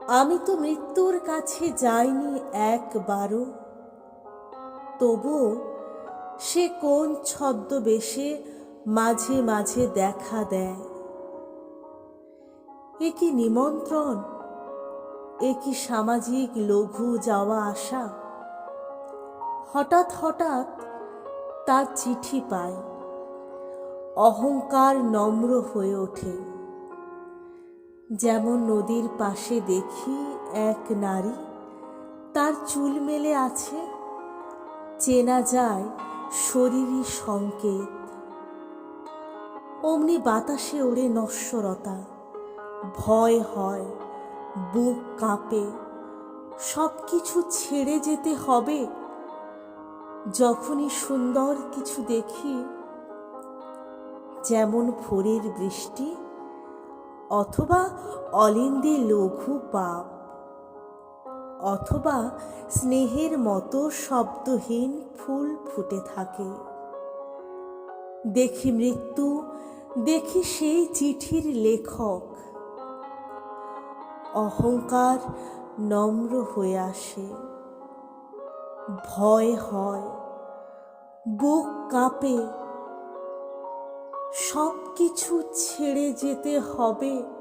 আমি তো মৃত্যুর কাছে যাইনি একবারও, তবুও সে কোন ছদ্মবেশে মাঝে মাঝে দেখা দেয়। এ কি নিমন্ত্রণ, এ কি সামাজিক লঘু যাওয়া আসা? হঠাৎ হঠাৎ তার চিঠি পাই, অহংকার নম্র হয়ে ওঠে। যেমন নদীর পাশে দেখি এক নারী, তার চুল মেলে আছে, চেনা যায় শরীরী সংকেত। অমনি বাতাসে ওড়ে নশ্বরতা, ভয় হয়, বুক কাঁপে, সব কিছু ছেড়ে যেতে হবে। যখনই সুন্দর কিছু দেখি, যেমন ভোরের বৃষ্টি অথবা অলিন্দে লঘু পাপ, অথবা স্নেহের মতো শব্দহীন ফুল ফুটে থাকে, দেখি মৃত্যু, দেখি সেই চিঠির লেখক। অহংকার নম্র হয়ে আসে, ভয় হয়, বুক কাঁপে, সব কিছু ছেড়ে যেতে হবে।